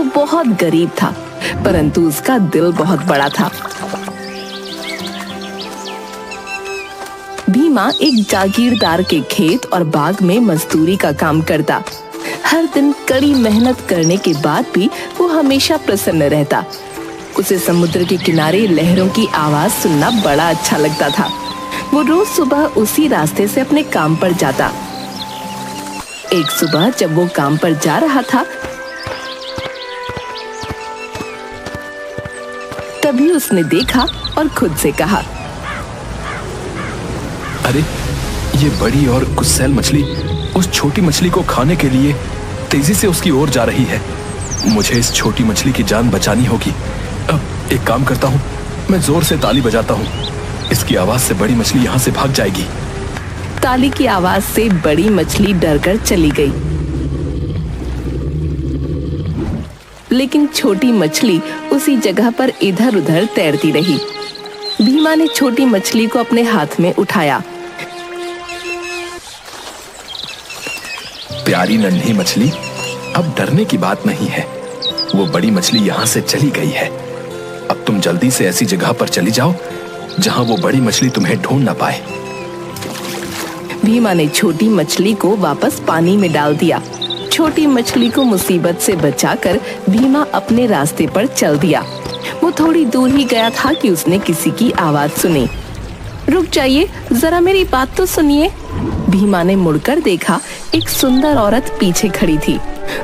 वो बहुत गरीब था, परंतु उसका दिल बहुत बड़ा था। भीमा एक जागीरदार के खेत और बाग में मजदूरी का काम करता। हर दिन कड़ी मेहनत करने के बाद भी वो हमेशा प्रसन्न रहता। उसे समुद्र के किनारे लहरों की आवाज सुनना बड़ा अच्छा लगता था। वो रोज सुबह उसी रास्ते से अपने काम पर जाता। एक सुबह जब वो काम पर जा रहा था, तभी उसने देखा और खुद से कहा, अरे ये बड़ी और गुस्सैल मछली उस छोटी मछली को खाने के लिए तेजी से उसकी ओर जा रही है। मुझे इस छोटी मछली की जान बचानी होगी। अब एक काम करता हूँ, मैं जोर से ताली बजाता हूँ। इसकी आवाज से बड़ी मछली यहाँ से भाग जाएगी। ताली की आवाज से बड़ी मछली डरकर चली गई, लेकिन छोटी मछली उसी जगह पर इधर उधर तैरती रही। भीमा ने छोटी मछली को अपने हाथ में उठाया। प्यारी नन्ही मछली, अब डरने की बात नहीं है। वो बड़ी मछली यहाँ से चली गई है। अब तुम जल्दी से ऐसी जगह पर चली जाओ जहाँ वो बड़ी मछली तुम्हें ढूंढ ना पाए। भीमा ने छोटी मछली को वापस पानी में डाल दिया। छोटी मछली को मुसीबत से बचाकर भीमा अपने रास्ते पर चल दिया। वो थोड़ी दूर ही गया था कि उसने किसी की आवाज सुनी। रुक जाइए, जरा मेरी बात तो सुनिए। भीमा ने मुड़कर देखा, एक सुंदर औरत पीछे खड़ी थी।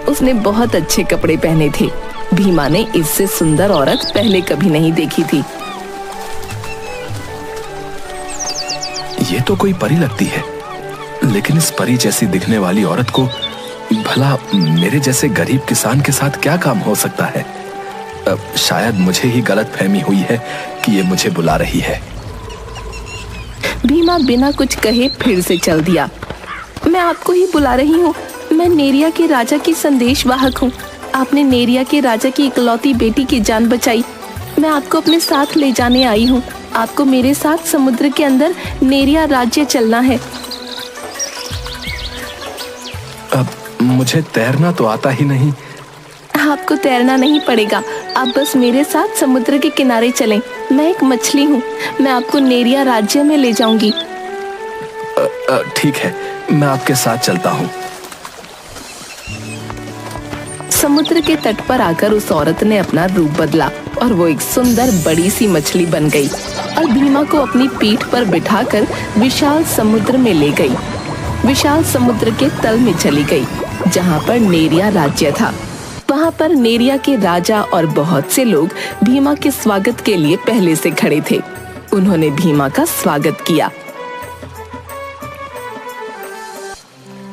उसने बहुत अच्छे कपड़े पहने थे। भीमा ने इससे सुंदर औरत पहले कभी नहीं देखी थी। ये तो कोई परी लगती है, लेकिन इस परी जैसी दिखने वाली औरत को भला मेरे जैसे गरीब किसान के साथ क्या काम हो सकता है? शायद मुझे ही गलतफहमी हुई है कि ये मुझे बुला रही है। भीमा बिना कुछ कहे फिर से चल दिया। मैं आपको ही बुला रही हूँ। मैं नेरिया के राजा की संदेशवाहक हूँ। आपने नेरिया के राजा की इकलौती बेटी की जान बचाई। मैं आपको अपने साथ ले जाने आई हूँ। आपको मेरे साथ समुद्र के अंदर नेरिया राज्य चलना है। अब मुझे तैरना तो आता ही नहीं। आपको तैरना नहीं पड़ेगा, आप बस मेरे साथ समुद्र के किनारे चलें। मैं एक मछली हूँ, मैं आपको नेरिया राज्य में ले जाऊंगी। ठीक है, मैं आपके साथ चलता हूँ। समुद्र के तट पर आकर उस औरत ने अपना रूप बदला और वो एक सुंदर बड़ी सी मछली बन गई और भीमा को अपनी पीठ पर बिठाकर विशाल समुद्र में ले गई। विशाल समुद्र के तल में चली गई, जहाँ पर नेरिया राज्य था। वहाँ पर नेरिया के राजा और बहुत से लोग भीमा के स्वागत के लिए पहले से खड़े थे। उन्होंने भीमा का स्वागत किया।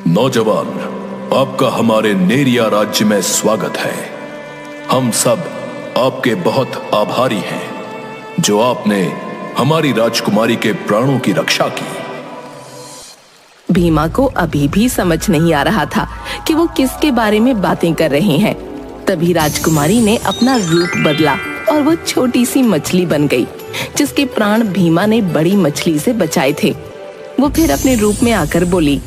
नौजवान, आपका हमारे नेरिया राज्य में स्वागत है। हम सब आपके बहुत आभारी हैं, जो आपने हमारी राजकुमारी के प्राणों की रक्षा की। भीमा को अभी भी समझ नहीं आ रहा था कि वो किसके बारे में बातें कर रहे हैं। तभी राजकुमारी ने अपना रूप बदला और वो छोटी सी मछली बन गई, जिसके प्राण भीमा ने बड़ी मछली से बचाए थे। वो फिर अपने रूप में आकर बोली,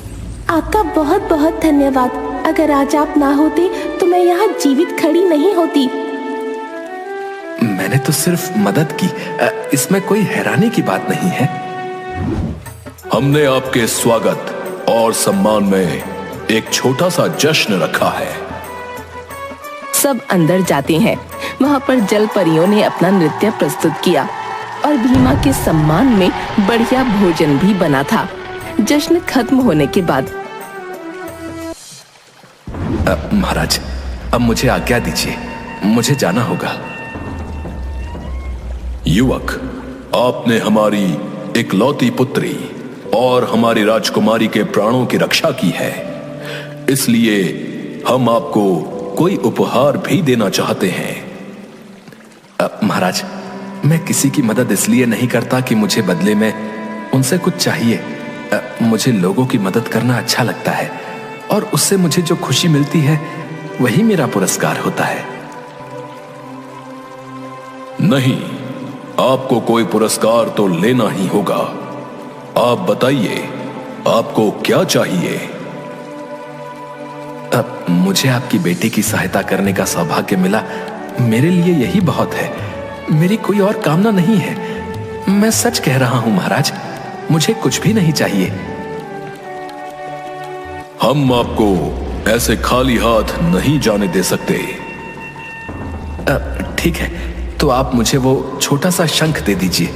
आपका बहुत बहुत धन्यवाद। अगर आज आप ना होते तो मैं यहाँ जीवित खड़ी नहीं होती। मैंने तो सिर्फ मदद की, इसमें कोई हैरानी की बात नहीं है। हमने आपके स्वागत और सम्मान में एक छोटा सा जश्न रखा है। सब अंदर जाते हैं। वहाँ पर जल परियों ने अपना नृत्य प्रस्तुत किया और भीमा के सम्मान में बढ़िया भोजन भी बना था। जश्न खत्म होने के बाद, महाराज, अब मुझे आज्ञा दीजिए, मुझे जाना होगा। युवक, आपने हमारी इकलौती पुत्री और हमारी राजकुमारी के प्राणों की रक्षा की है, इसलिए हम आपको कोई उपहार भी देना चाहते हैं। महाराज, मैं किसी की मदद इसलिए नहीं करता कि मुझे बदले में उनसे कुछ चाहिए। मुझे लोगों की मदद करना अच्छा लगता है और उससे मुझे जो खुशी मिलती है वही मेरा पुरस्कार होता है। नहीं, आपको कोई पुरस्कार तो लेना ही होगा। आप बताइए, आपको क्या चाहिए? अब मुझे आपकी बेटी की सहायता करने का सौभाग्य मिला, मेरे लिए यही बहुत है। मेरी कोई और कामना नहीं है। मैं सच कह रहा हूं महाराज, मुझे कुछ भी नहीं चाहिए। हम आपको ऐसे खाली हाथ नहीं जाने दे सकते। ठीक है, तो आप मुझे वो छोटा सा शंख दे दीजिए।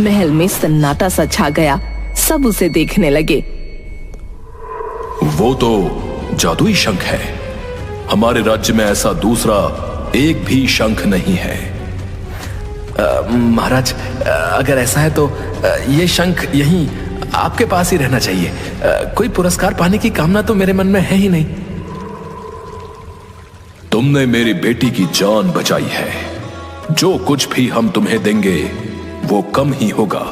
महल में सन्नाटा सा छा गया। सब उसे देखने लगे। वो तो जादुई शंख है। हमारे राज्य में ऐसा दूसरा एक भी शंख नहीं है। महाराज, अगर ऐसा है तो ये शंख यहीं आपके पास ही रहना चाहिए। कोई पुरस्कार पाने की कामना तो मेरे मन में है ही नहीं। तुमने मेरी बेटी की जान बचाई है। जो कुछ भी हम तुम्हें देंगे वो कम ही होगा।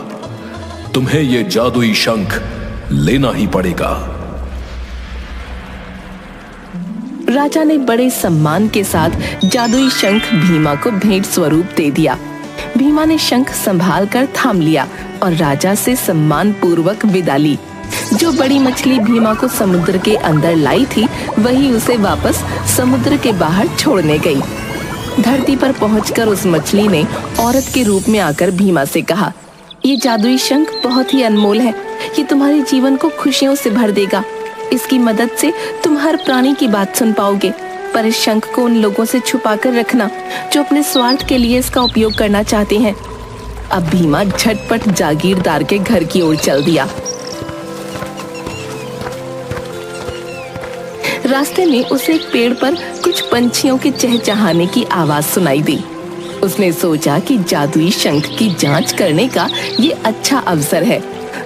तुम्हें ये जादुई शंख लेना ही पड़ेगा। राजा ने बड़े सम्मान के साथ जादुई शंख भीमा को भेंट स्वरूप दे दिया। भीमा ने शंख संभाल कर थाम लिया और राजा से सम्मान पूर्वक विदा ली। जो बड़ी मछली भीमा को समुद्र के अंदर लाई थी, वही उसे वापस समुद्र के बाहर छोड़ने गई। धरती पर पहुंचकर उस मछली ने औरत के रूप में आकर भीमा से कहा, ये जादुई शंख बहुत ही अनमोल है। ये तुम्हारे जीवन को खुशियों से भर देगा। इसकी मदद से तुम हर प्राणी की बात सुन पाओगे। पर इस शंख को उन लोगों से छुपा कर रखना जो अपने स्वार्थ के लिए इसका उपयोग करना चाहते हैं। अब भीमा झटपट जागीरदार के घर की ओर चल दिया। रास्ते में उसे एक पेड़ पर कुछ पंछियों के चहचहाने की आवाज सुनाई दी। उसने सोचा कि जादुई शंख की जांच करने का ये अच्छा अवसर है।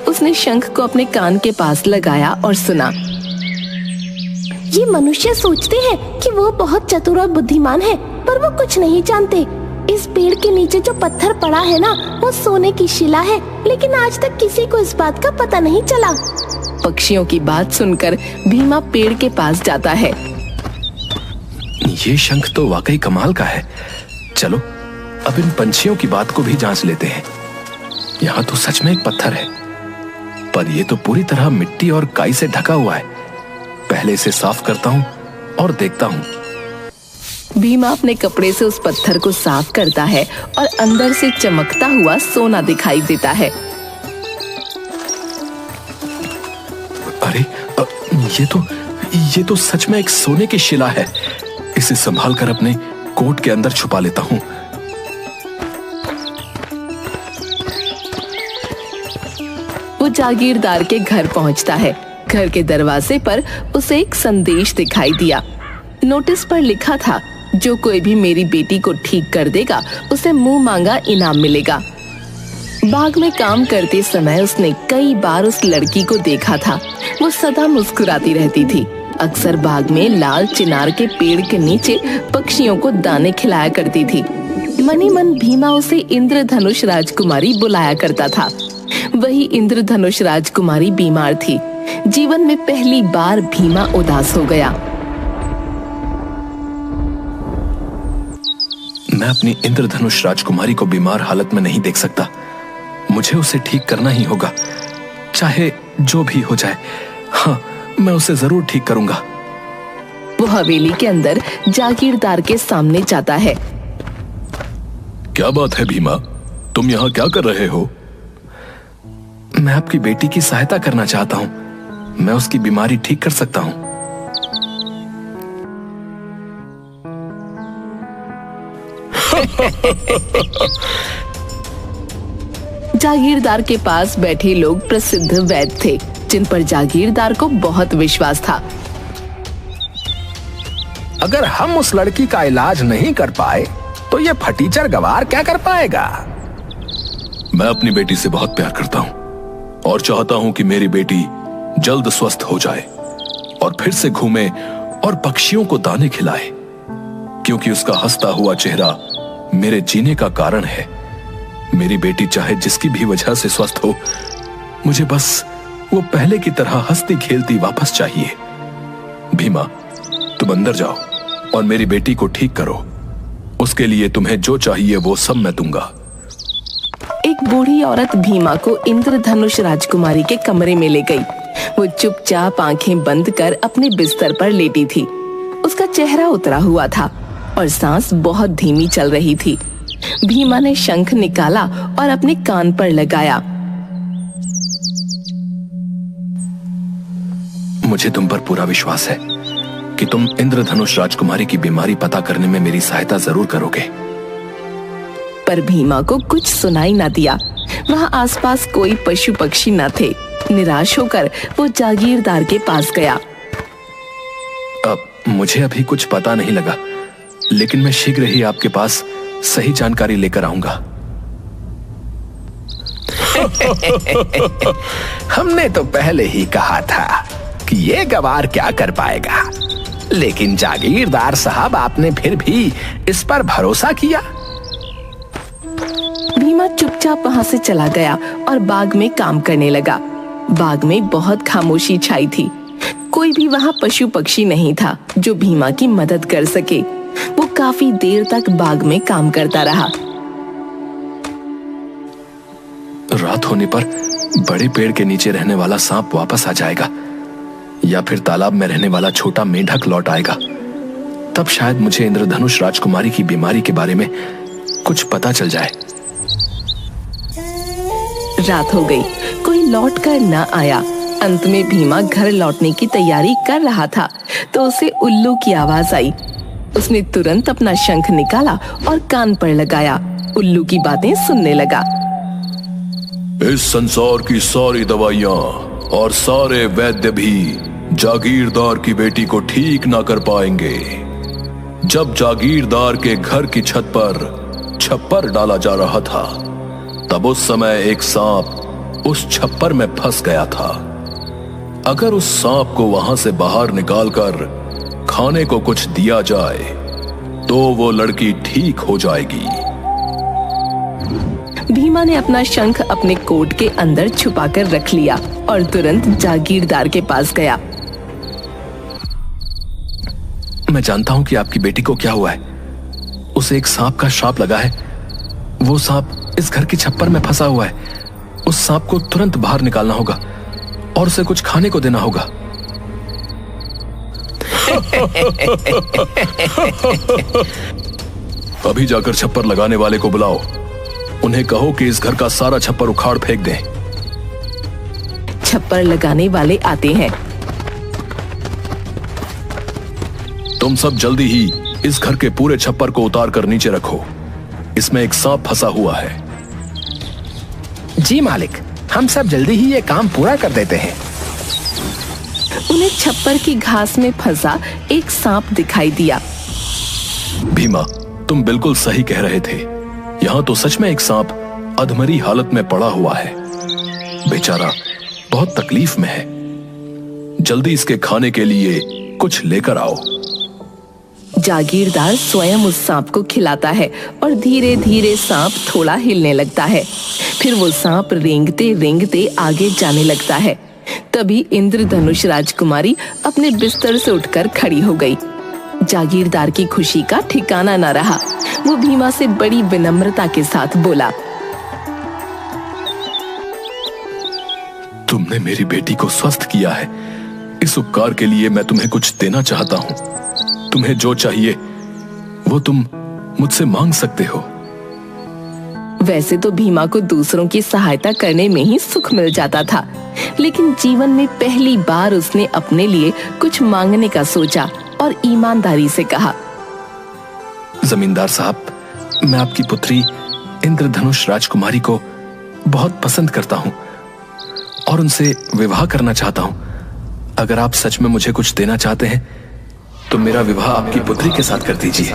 उसने शंख को अपने कान के पास लगाया और सुना। ये मनुष्य सोचते हैं कि वो बहुत चतुर और बुद्धिमान है, पर वो कुछ नहीं जानते। इस पेड़ के नीचे जो पत्थर पड़ा है ना, वो सोने की शिला है, लेकिन आज तक किसी को इस बात का पता नहीं चला। पक्षियों की बात सुनकर भीमा पेड़ के पास जाता है। ये शंख तो वाकई कमाल का है। चलो अब इन पंछियों की बात को भी जांच लेते हैं। यहाँ तो सच में एक पत्थर है, पर यह तो पूरी तरह मिट्टी और काई से ढका हुआ है। पहले इसे साफ करता हूँ और देखता हूँ। भीमा अपने कपड़े से उस पत्थर को साफ करता है और अंदर से चमकता हुआ सोना दिखाई देता है। अरे ये तो सच में एक सोने की शिला है। इसे संभाल कर अपने कोट के अंदर छुपा लेता हूँ। वो जागीरदार के घर पहुंचता है। घर के दरवाजे पर उसे एक संदेश दिखाई दिया। नोटिस पर लिखा था, जो कोई भी मेरी बेटी को ठीक कर देगा उसे मुंह मांगा इनाम मिलेगा। बाग में काम करते समय उसने कई बार उस लड़की को देखा था। वो सदा मुस्कुराती रहती थी। अक्सर बाग में लाल चिनार के पेड़ के नीचे पक्षियों को दाने खिलाया करती थी। मनी मन भीमा उसे इंद्रधनुष राजकुमारी बुलाया करता था। वही इंद्रधनुष राजकुमारी बीमार थी। जीवन में पहली बार भीमा उदास हो गया। मैं अपनी इंद्रधनुष राजकुमारी को बीमार हालत में नहीं देख सकता। मुझे उसे ठीक करना ही होगा, चाहे जो भी हो जाए। हाँ, मैं उसे जरूर ठीक करूंगा। वो हवेली के अंदर जागीरदार के सामने जाता है। क्या बात है भीमा, तुम यहाँ क्या कर रहे हो? मैं आपकी बेटी की सहायता करना चाहता हूँ। मैं उसकी बीमारी ठीक कर सकता हूँ। जागीरदार के पास बैठे लोग प्रसिद्ध वैद्य थे, जिन पर जागीरदार को बहुत विश्वास था। अगर हम उस लड़की का इलाज नहीं कर पाए तो ये फटीचर गवार क्या कर पाएगा? मैं अपनी बेटी से बहुत प्यार करता हूँ और चाहता हूँ कि मेरी बेटी जल्द स्वस्थ हो जाए और फिर से घूमे और पक्षियों को दाने खिलाए, क्योंकि उसका हंसता हुआ चेहरा मेरे जीने का कारण है। मेरी बेटी चाहे जिसकी भी वजह से स्वस्थ हो, मुझे बस वो पहले की तरह हंसती खेलती वापस चाहिए। भीमा, तुम अंदर जाओ और मेरी बेटी को ठीक करो। उसके लिए तुम्हें जो चाहिए वो सब मैं दूंगा। एक बूढ़ी औरत भीमा को इंद्रधनुष राजकुमारी के कमरे में ले गई। वो वो चुपचाप आंखें बंद कर अपने बिस्तर पर लेटी थी। उसका चेहरा उतरा हुआ था और सांस बहुत धीमी चल रही थी। भीमा ने शंख निकाला और अपने कान पर लगाया। मुझे तुम पर पूरा विश्वास है कि तुम इंद्रधनुष राजकुमारी की बीमारी पता करने में मेरी सहायता जरूर करोगे। पर भीमा को कुछ सुनाई न दिया। वहाँ आसपास कोई पशु पक्षी न थे। निराश होकर वो जागीरदार के पास गया। अब मुझे अभी कुछ पता नहीं लगा, लेकिन मैं शीघ्र ही आपके पास सही जानकारी लेकर आऊंगा। हमने तो पहले ही कहा था कि ये गवार क्या कर पाएगा, लेकिन जागीरदार साहब आपने फिर भी इस पर भरोसा किया। भीमा चुपचाप वहाँ से चला गया और बाग में काम करने लगा। बाग में बहुत खामोशी छाई थी। कोई भी वहाँ पशु पक्षी नहीं था जो भीमा की मदद कर सके। वो काफी देर तक बाग में काम करता रहा। रात होने पर बड़े पेड़ के नीचे रहने वाला सांप वापस आ जाएगा, या फिर तालाब में रहने वाला छोटा मेंढक लौट आएगा। तब शायद मुझे इंद्रधनुष राजकुमारी की बीमारी के बारे में कुछ पता चल जाए। रात हो गई, कोई लौट कर न आया। अंत में भीमा घर लौटने की तैयारी कर रहा था तो उसे उल्लू की आवाज आई। उसने तुरंत अपना शंख निकाला और कान पर लगाया। उल्लू की बातें सुनने लगा। इस संसार की सारी दवाइयां और सारे वैद्य भी जागीरदार की बेटी को ठीक ना कर पाएंगे। जब जागीरदार के घर की छत पर छप्पर डाला जा रहा था, तब उस समय एक सांप उस छप्पर में फंस गया था। अगर उस सांप को वहां से बाहर निकालकर खाने को कुछ दिया जाए तो वो लड़की ठीक हो जाएगी। भीमा ने अपना शंख अपने कोट के अंदर छुपाकर रख लिया और तुरंत जागीरदार के पास गया। मैं जानता हूं कि आपकी बेटी को क्या हुआ है। उसे एक सांप का श्राप लगा है। वो सांप इस घर की छप्पर में फंसा हुआ है। उस सांप को तुरंत बाहर निकालना होगा और उसे कुछ खाने को देना होगा। अभी जाकर छप्पर लगाने वाले को बुलाओ। उन्हें कहो कि इस घर का सारा छप्पर उखाड़ फेंक दें। छप्पर लगाने वाले आते हैं। तुम सब जल्दी ही इस घर के पूरे छप्पर को उतार कर नीचे रखो। इसमें एक सांप फंसा हुआ है। जी मालिक, हम सब जल्दी ही ये काम पूरा कर देते हैं। उन्हें छप्पर की घास में फंसा एक सांप दिखाई दिया। भीमा, तुम बिल्कुल सही कह रहे थे। यहाँ तो सच में एक सांप अधमरी हालत में पड़ा हुआ है। बेचारा बहुत तकलीफ में है। जल्दी इसके खाने के लिए कुछ लेकर आओ। जागीरदार स्वयं उस सांप को खिलाता है और धीरे धीरे सांप थोड़ा हिलने लगता है। फिर वो सांप रेंगते रेंगते आगे जाने लगता है। तभी इंद्रधनुष राजकुमारी अपने बिस्तर से उठकर खड़ी हो गई। जागीरदार की खुशी का ठिकाना न रहा। वो भीमा से बड़ी विनम्रता के साथ बोला, तुमने मेरी बेटी को स्वस्थ किया है। इस उपकार के लिए मैं तुम्हें कुछ देना चाहता हूँ। तुम्हें जो चाहिए वो तुम मुझसे मांग सकते हो। वैसे तो भीमा को दूसरों की सहायता करने में ही सुख मिल जाता था, लेकिन जीवन में पहली बार उसने अपने लिए कुछ मांगने का सोचा और ईमानदारी से कहा, जमींदार साहब, मैं आपकी पुत्री इंद्रधनुष राजकुमारी को बहुत पसंद करता हूँ और उनसे विवाह करना चाहता हूँ। अगर आप सच में मुझे कुछ देना चाहते हैं तो मेरा विवाह आपकी पुत्री के साथ कर दीजिए।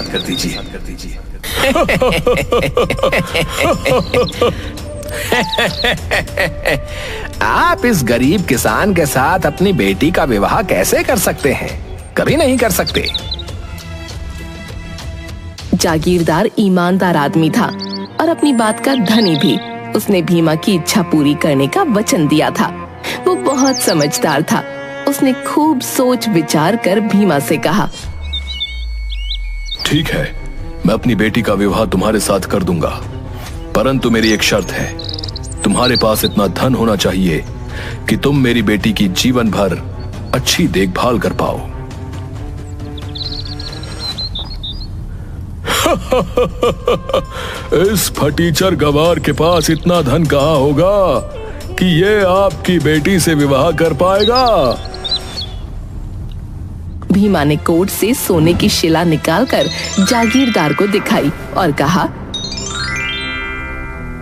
आप इस गरीब किसान के साथ अपनी बेटी का विवाह कैसे कर सकते हैं? कभी नहीं कर सकते। जागीरदार ईमानदार आदमी था और अपनी बात का धनी भी। उसने भीमा की इच्छा पूरी करने का वचन दिया था। वो बहुत समझदार था। उसने खूब सोच विचार कर भीमा से कहा, ठीक है, मैं अपनी बेटी का विवाह तुम्हारे साथ कर दूंगा, परंतु मेरी एक शर्त है। तुम्हारे पास इतना धन होना चाहिए कि तुम मेरी बेटी की जीवन भर अच्छी देखभाल कर पाओ। इस फटीचर गवार के पास इतना धन कहां होगा कि ये आपकी बेटी से विवाह कर पाएगा? भीमा ने कोट से सोने की शिला निकालकर जागीरदार को दिखाई और कहा,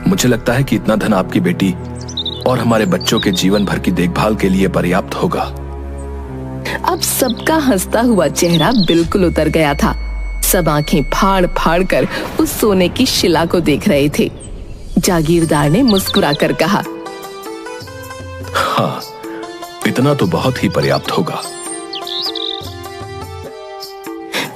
मुझे लगता है कि इतना धन आपकी बेटी और हमारे बच्चों के जीवन भर की देखभाल के लिए पर्याप्त होगा। अब सबका हंसता हुआ चेहरा बिल्कुल उतर गया था। सब आंखें फाड़ फाड़ कर उस सोने की शिला को देख रहे थे। जागीरदार ने मुस्कुराकर कहा, हाँ, इतना तो बहुत ही पर्याप्त होगा।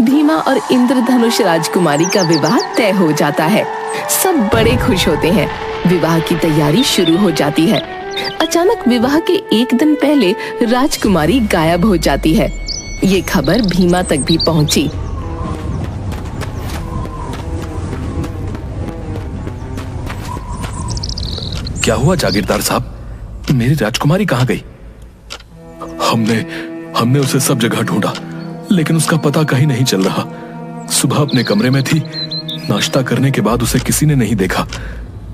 भीमा और इंद्रधनुष राजकुमारी का विवाह तय हो जाता है। सब बड़े खुश होते हैं। विवाह की तैयारी शुरू हो जाती है। अचानक विवाह के एक दिन पहले राजकुमारी गायब हो जाती है। ये खबर भीमा तक भी पहुंची। क्या हुआ जागीरदार साहब, मेरी राजकुमारी कहाँ गई? हमने उसे सब जगह ढूंढा, लेकिन उसका पता कहीं नहीं चल रहा। सुबह अपने कमरे में थी, नाश्ता करने के बाद उसे किसी ने नहीं देखा।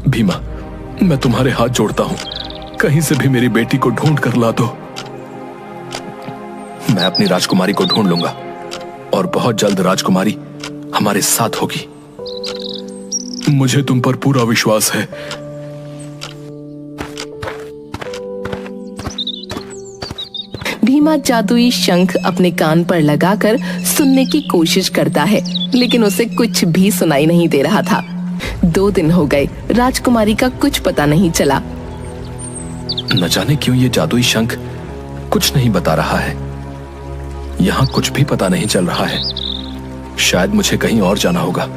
भीमा, मैं तुम्हारे हाथ जोड़ता हूं, कहीं से भी मेरी बेटी को ढूंढ कर ला दो। मैं अपनी राजकुमारी को ढूंढ लूंगा और बहुत जल्द राजकुमारी हमारे साथ होगी। मुझे तुम पर पूरा विश्वास है। भीमा जादुई शंख अपने कान पर लगाकर सुनने की कोशिश करता है, लेकिन उसे कुछ भी सुनाई नहीं दे रहा था। 2 दिन हो गए, राजकुमारी का कुछ पता नहीं चला। न जाने क्यों ये जादुई शंख कुछ नहीं बता रहा है। यहाँ कुछ भी पता नहीं चल रहा है। शायद मुझे कहीं और जाना होगा।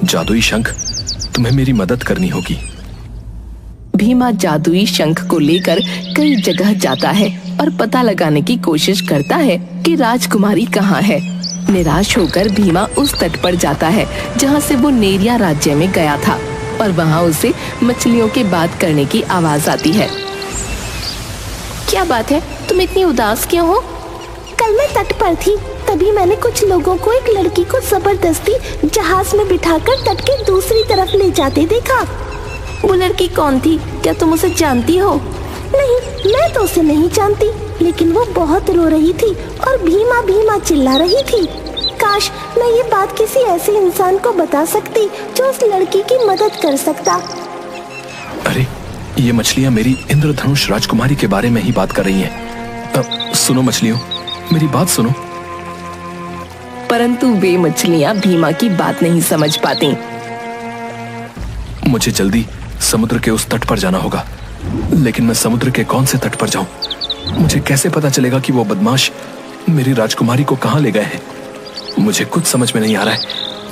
जादुई शंख, तुम्हें मेरी मदद करनी होगी। भीमा जादुई शंख को लेकर कई जगह जाता है और पता लगाने की कोशिश करता है कि राजकुमारी कहाँ है। निराश होकर भीमा उस तट पर जाता है जहाँ से वो नेरिया राज्य में गया था, और वहाँ उसे मछलियों के बात करने की आवाज आती है। क्या बात है, तुम इतनी उदास क्यों हो? कल मैं तट पर थी, तभी मैंने कुछ लोगों को एक लड़की को जबरदस्ती जहाज में बिठाकर तट के दूसरी तरफ ले जाते देखा। वो लड़की कौन थी? क्या तुम उसे जानती हो? नहीं, मैं तो उसे नहीं जानती, लेकिन वो बहुत रो रही थी और भीमा भीमा चिल्ला रही थी। काश मैं ये बात किसी ऐसे इंसान को बता सकती जो उस लड़की की मदद कर सकता। अरे, ये मछलियां मेरी इंद्रधनुष राजकुमारी के बारे में ही बात कर रही हैं। सुनो मछलियों, मेरी बात सुनो। परंतु वे मछलियां भीमा की बात नहीं समझ पाती। मुझे जल्दी समुद्र के उस तट पर जाना होगा, लेकिन मैं समुद्र के कौन से तट पर जाऊं? मुझे कैसे पता चलेगा कि वो बदमाश मेरी राजकुमारी को कहां ले गए हैं? मुझे कुछ समझ में नहीं आ रहा है,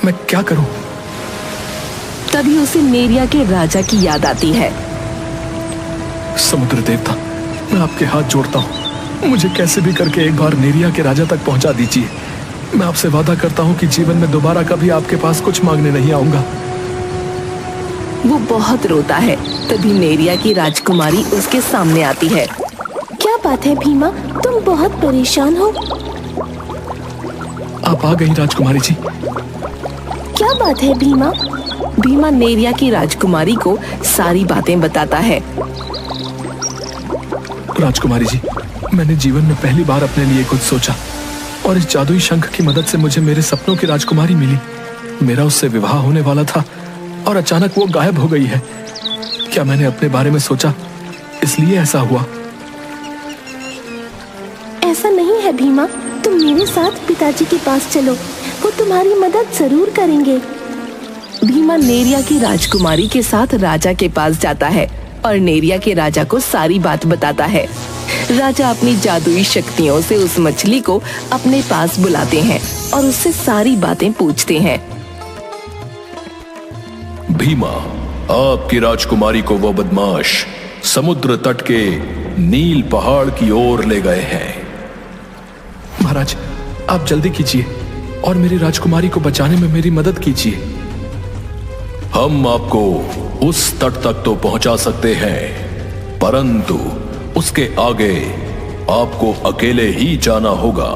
मैं क्या करूं? तभी उसे नेरिया के राजा की याद आती है। समुद्र देवता, मैं आपके हाथ जोड़ता हूँ, मुझे कैसे भी करके एक बार नेरिया के राजा तक पहुंचा दीजिए। मैं आपसे वादा करता हूँ कि जीवन में दोबारा कभी आपके पास कुछ मांगने नहीं आऊंगा। वो बहुत रोता है। तभी नेरिया की राजकुमारी उसके सामने आती है। क्या बात है भीमा, तुम बहुत परेशान हो? आप आ गई राजकुमारी जी। क्या बात है भीमा? भीमा नेरिया की राजकुमारी को सारी बातें बताता है। राजकुमारी जी, मैंने जीवन में पहली बार अपने लिए कुछ सोचा और इस जादुई शंख की मदद से मुझे मेरे सपनों की राजकुमारी मिली। मेरा उससे विवाह होने वाला था और अचानक वो गायब हो गई है। क्या मैंने अपने बारे में सोचा, इसलिए ऐसा हुआ? ऐसा नहीं है भीमा, तुम मेरे साथ पिताजी के पास चलो, वो तुम्हारी मदद जरूर करेंगे। भीमा नेरिया की राजकुमारी के साथ राजा के पास जाता है और नेरिया के राजा को सारी बात बताता है। राजा अपनी जादुई शक्तियों से उस मछली को अपने पास बुलाते हैं और उससे सारी बातें पूछते हैं। भीमा, आपकी राजकुमारी को वो बदमाश समुद्र तट के नील पहाड़ की ओर ले गए हैं। महाराज, आप जल्दी कीजिए और मेरी राजकुमारी को बचाने में मेरी मदद कीजिए। हम आपको उस तट तक तो पहुंचा सकते हैं, परंतु उसके आगे आपको अकेले ही जाना होगा,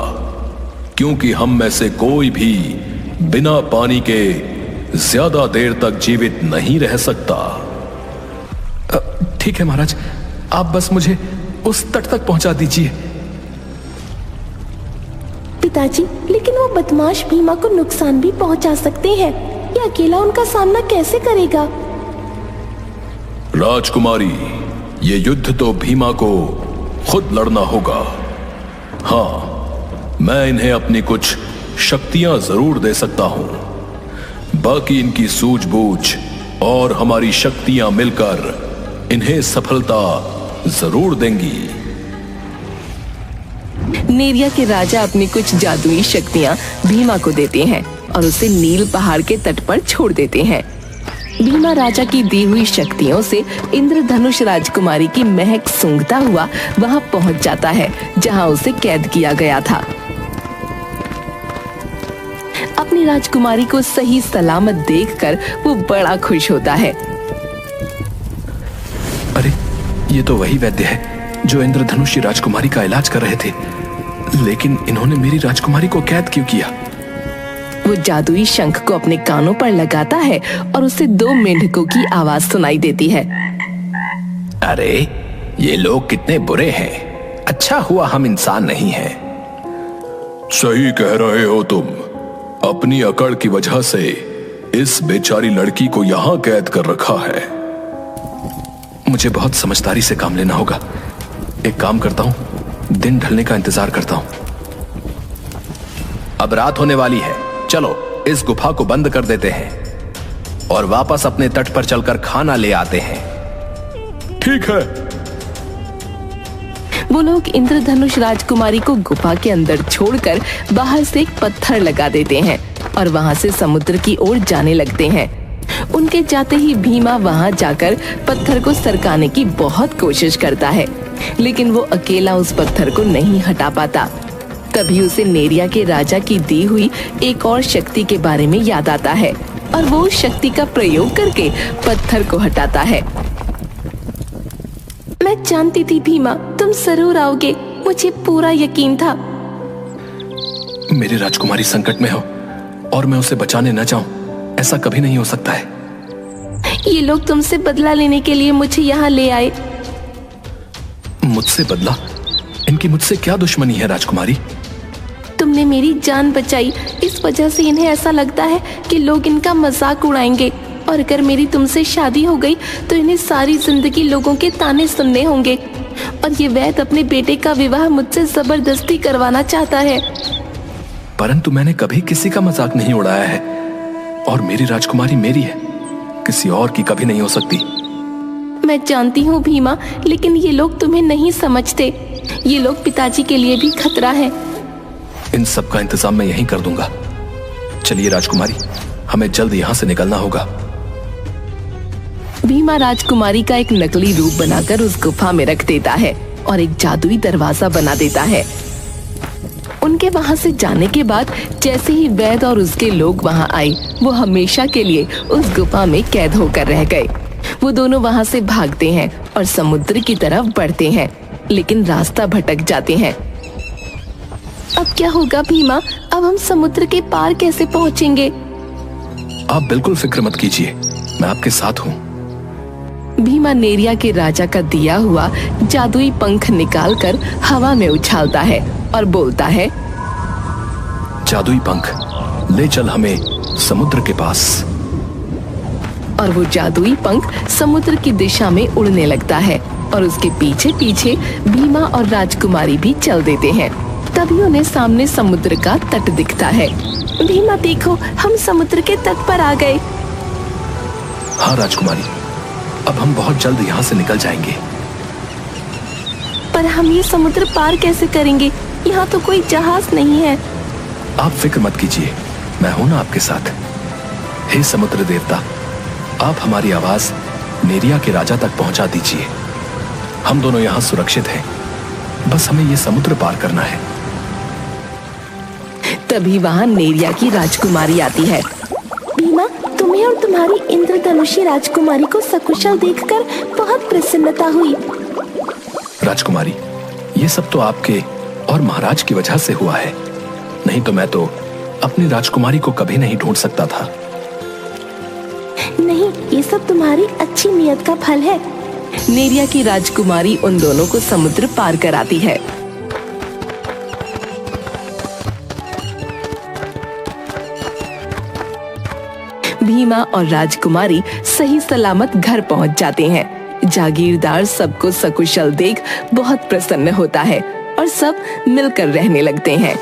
क्योंकि हम में से कोई भी बिना पानी के ज्यादा देर तक जीवित नहीं रह सकता। ठीक है महाराज, आप बस मुझे उस तट तक पहुंचा दीजिए। पिताजी, लेकिन वो बदमाश भीमा को नुकसान भी पहुंचा सकते हैं। ये अकेला उनका सामना कैसे करेगा? राजकुमारी, ये युद्ध तो भीमा को खुद लड़ना होगा। हाँ, मैं इन्हें अपनी कुछ शक्तियां जरूर दे सकता हूं, बाकी इनकी सूझबूझ और हमारी शक्तियां मिलकर इन्हें सफलता जरूर देंगी। नेरिया के राजा अपनी कुछ जादुई शक्तियां भीमा को देते हैं और उसे नील पहाड़ के तट पर छोड़ देते हैं। भीमा राजा की दी हुई शक्तियों से इंद्रधनुष राजकुमारी की महक सूंघता हुआ वहां पहुंच जाता है जहां उसे कैद किया गया था। अपनी राजकुमारी को सही सलामत देखकर वो बड़ा खुश होता है। अरे, ये तो वही वैद्य है जो इंद्रधनुष की राजकुमारी का इलाज कर रहे थे, लेकिन इन्होंने मेरी राजकुमारी को कैद क्यों किया? वो जादुई शंख को अपने कानों पर लगाता है और उसे 2 मेंढकों की आवाज सुनाई देती है। अरे, ये लोग कितने बुरे हैं। अच्छा हुआ हम इंसान नहीं हैं। सही कह रहे हो तुम। अपनी अकड़ की वजह से इस बेचारी लड़की को यहां कैद कर रखा है। मुझे बहुत समझदारी से काम लेना होगा। एक काम करता हूं, दिन ढलने का इंतजार करता हूं। अब रात होने वाली है, चलो इस गुफा को बंद कर देते हैं और वापस अपने तट पर चलकर खाना ले आते हैं। ठीक है। वो लोग इंद्रधनुष राजकुमारी को गुफा के अंदर छोड़कर बाहर से एक पत्थर लगा देते हैं और वहां से समुद्र की ओर जाने लगते हैं। उनके जाते ही भीमा वहां जाकर पत्थर को सरकाने की बहुत कोशिश करता है, लेकिन वो अकेला उस पत्थर को नहीं हटा पाता। तभी उसे नेरिया के राजा की दी हुई एक और शक्ति के बारे में याद आता है और वो उस शक्ति का प्रयोग करके पत्थर को हटाता है। मैं जानती थी भीमा, तुम जरूर आओगे, मुझे पूरा यकीन था। मेरी राजकुमारी संकट में हो और मैं उसे बचाने न जाऊं, ऐसा कभी नहीं हो सकता है। ये लोग तुमसे बदला लेने के लिए मुझे यहाँ ले आए। मुझसे बदला? इनकी मुझसे क्या दुश्मनी है राजकुमारी? तुमने मेरी जान बचाई, इस वजह से इन्हें ऐसा लगता है कि लोग इनका मजाक उड़ाएंगे, और अगर मेरी तुमसे शादी हो गई तो इन्हें सारी जिंदगी लोगों के ताने सुनने होंगे। और ये वैद्य अपने बेटे का विवाह मुझसे जबरदस्ती करवाना चाहता है। परंतु मैंने कभी किसी का मजाक नहीं उड़ाया है और मेरी राजकुमारी मेरी है, किसी और की कभी नहीं हो सकती। मैं जानती हूँ भीमा, लेकिन ये लोग तुम्हें नहीं समझते। ये लोग पिताजी के लिए भी खतरा है। इन सब का इंतजाम मैं यहीं कर दूंगा। चलिए राजकुमारी, हमें जल्द यहाँ से निकलना होगा। भीमा राजकुमारी का एक नकली रूप बनाकर उस गुफा में रख देता है और एक जादुई दरवाजा बना देता है। उनके वहां से जाने के बाद जैसे ही वैद्य और उसके लोग वहां आए, वो हमेशा के लिए उस गुफा में कैद होकर रह गए। वो दोनों वहां से भागते हैं और समुद्र की तरफ बढ़ते हैं, लेकिन रास्ता भटक जाते हैं। अब क्या होगा भीमा? अब हम समुद्र के पार कैसे पहुँचेंगे? आप बिल्कुल फिक्र मत कीजिए, मैं आपके साथ हूँ। भीमा नेरिया के राजा का दिया हुआ जादुई पंख निकालकर हवा में उछालता है और बोलता है, जादुई पंख, ले चल हमें समुद्र के पास। और वो जादुई पंख समुद्र की दिशा में उड़ने लगता है और उसके पीछे पीछे भीमा और राजकुमारी भी चल देते हैं। तभी उन्हें सामने समुद्र का तट दिखता है। भीमा देखो, हम समुद्र के तट पर आ गए। हाँ राजकुमारी, अब हम बहुत जल्द यहाँ से निकल जाएंगे। पर हम ये समुद्र पार कैसे करेंगे? यहाँ तो कोई जहाज नहीं है। आप फिक्र मत कीजिए, मैं हूं ना आपके साथ। हे समुद्र देवता, आप हमारी आवाज नेरिया के राजा तक पहुंचा दीजिए। हम दोनों यहाँ सुरक्षित हैं, बस हमें ये समुद्र पार करना है। तभी वहाँ नेरिया की राजकुमारी आती है। भीमा, तुम्हें और तुम्हारी इंद्रधनुषी राजकुमारी को सकुशल देखकर बहुत प्रसन्नता हुई। राजकुमारी, ये सब तो आपके और महाराज की वजह से हुआ है, नहीं तो मैं तो अपनी राजकुमारी को कभी नहीं ढूंढ सकता था। नहीं, ये सब तुम्हारी अच्छी नियत का फल है। नेरिया की राजकुमारी उन दोनों को समुद्र पार कराती है। भीमा और राजकुमारी सही सलामत घर पहुंच जाते हैं। जागीरदार सबको सकुशल देख बहुत प्रसन्न होता है और सब मिलकर रहने लगते हैं।